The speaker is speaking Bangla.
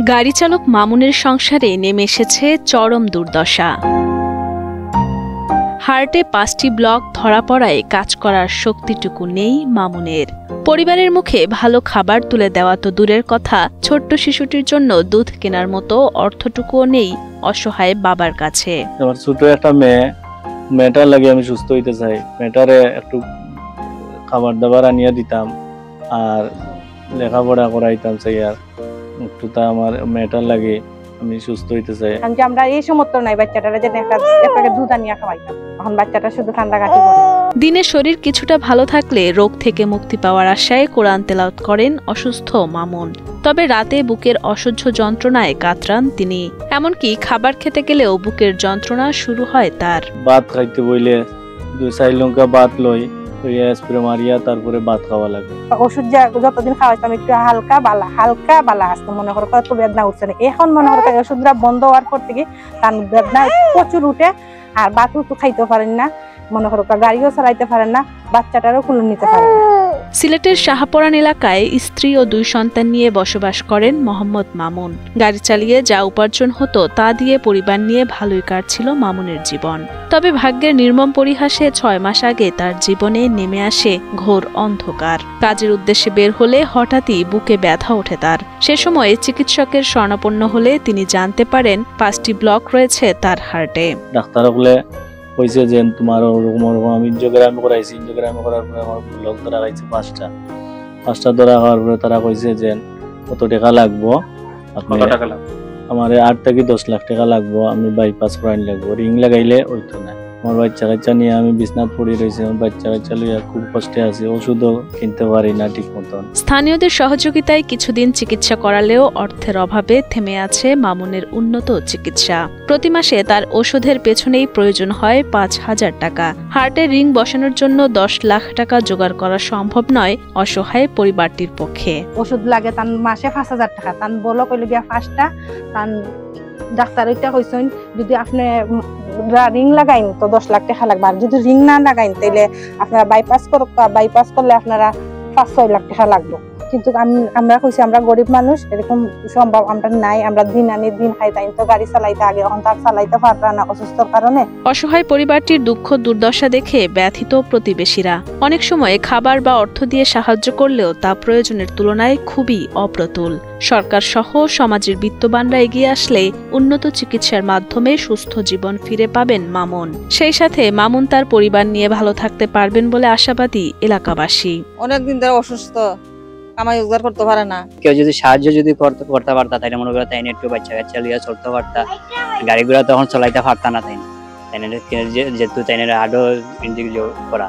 গাড়ি চালক মামুনের সংসারে নেমে এসেছে চরম দুর্দশা। হার্টে 5টি ব্লক ধরা পড়ায় কাজ করার শক্তিটুকু নেই মামুনের। পরিবারের মুখে ভালো খাবার তুলে দেওয়া তো দূরের কথা, ছোট্ট শিশুটির জন্য দুধ কেনার মতো অর্থটুকুও নেই অসহায় বাবার কাছে। আমার ছোট একটা মেয়েটার লাগে আমি সুস্থ হইতে চাই, মেয়েটারে একটু খাবার দাবার আনিয়া দিতাম আর লেখাপড়া করাইতাম চাই, আর একটু তা আমার মেয়েটার লাগে আমি সুস্থ হইতে চাই। আমরা এই সমর্থ নাই বাচ্চাটারে যেন একটা দুধ আনিয়া খাওয়াইতাম, এখন বাচ্চাটা শুধু কান্দাকাটি করে। দিনে শরীর কিছুটা ভালো থাকলে রোগ থেকে মুক্তি পাওয়ার আশায় কোরআন তেলাওয়াত করেন অসুস্থ মামুন। তবে রাতে বুকের অসহ্য যন্ত্রণায় কাতরান তিনি। এমনকি খাবার খেতে গেলেও বুকের যন্ত্রণা শুরু হয় তার। ভাত খাইতে বইলে 2-4 লঙ্কা ভাত লই, স্প্রে মারিয়া তারপরে ভাত খাওয়া লাগে। ওষুধ যতদিন খাওয়াইতাম একটু হালকা বালা আসতো, মনে করো কত বেদনা উঠছে না। এখন মনে করো ওষুধটা বন্ধ হওয়ার পর থেকে তার বেদনা প্রচুর উঠে, আর ভাত তো খাইতে পারেন না, মনে করো গাড়িও চালাইতে পারেন না, বাচ্চাটারও কুলে নিতে পারেন না। সিলেটের শাহপরান এলাকায় স্ত্রী ও 2 সন্তান নিয়ে বসবাস করেন মোহাম্মদ মামুন। গাড়ি চালিয়ে যা উপার্জন হতো তা দিয়ে পরিবার নিয়ে ভালোই কাটছিল মামুনের জীবন। তবে ভাগ্যের নির্মম পরিহাসে 6 মাস আগে তার জীবনে নেমে আসে ঘোর অন্ধকার। কাজের উদ্দেশ্যে বের হলে হঠাৎই বুকে ব্যথা ওঠে তার। সে সময় চিকিৎসকের শরণাপন্ন হলে তিনি জানতে পারেন 5টি ব্লক রয়েছে তার হার্টে। ডাক্তার বলে কইছে যে তোমার ওরকম আমি ইনজিওগ্রামি করাইছি, ইনজিওগ্রামি করার পরে আমার ব্লক ধরা গেছে 5টা ধরা হওয়ার পরে তারা কইছে যে কত টাকা লাগবো, আমার 8 থেকে 10 লাখ টাকা লাগবো, আমি বাইপাস করাইন লাগবো, রিং লাগাইলে ওইতো না। আমার বাচ্চা নিয়ে আমি বিছনাথ পড়ে রয়েছি, আমার বাচ্চা লইয়া খুব কষ্টে আছি, ওষুধও কিনতে পারি না ঠিক মতন। স্থানীয়দের সহযোগিতায় কিছুদিন চিকিৎসা করালেও অর্থের অভাবে থেমে আছে মামুনের উন্নত চিকিৎসা। প্রতি মাসে তার ওষুধের পেছনেই প্রয়োজন হয় 5,000 টাকা। হার্টের রিং বসানোর জন্য 10 লাখ টাকা জোগাড় করা সম্ভব নয় অসহায় পরিবারটির পক্ষে। ওষুধ লাগে তার মাসে 5,000 টাকা, তার বলো কইলে গিয়া 5টা, তার ডাক্তার ওইটা কইছেন যদি আপনি রিং লাগাইন তো 10 লাখ টাকা লাগবে, আর যদি রিং না লাগাইন তাহলে আপনারা বাইপাস করলে আপনারা 5-6 লাখ টাকা লাগবে। কিন্তু আমরা কইছি আমরা গরিব মানুষ, এরকম সম্ভব আমরা নাই, আমরা দিন আনি দিন খাই, তাই তো গাড়ি চালাইতে আগে এখন তার চালাইতে পারবে না অসুস্থর কারণে। অসহায় পরিবারটির দুঃখ দুর্দশা দেখে ব্যথিত প্রতিবেশীরা। অনেক সময় খাবার বা অর্থ দিয়ে সাহায্য করলেও তা প্রয়োজনের তুলনায় খুবই অপ্রতুল। সরকার সহ সমাজের বিত্তবানরা এগিয়ে আসলে উন্নত চিকিৎসার মাধ্যমে সুস্থ জীবন ফিরে পাবেন মামুন। সেই সাথে মামুন তার পরিবার নিয়ে ভালো থাকতে পারবেন বলে আশাবাদী এলাকাবাসী। অনেকদিন ধরে অসুস্থ, কামাই রোজগার করতে পারে না। কেউ যদি সাহায্য করতে পারতা, তাই মনে করো তাই একটু বাচ্চা লিয়া চলতে পারতা, গাড়িগুলো তখন চলাইতে পারতা না, তাই যেহেতু তাই আরো করা।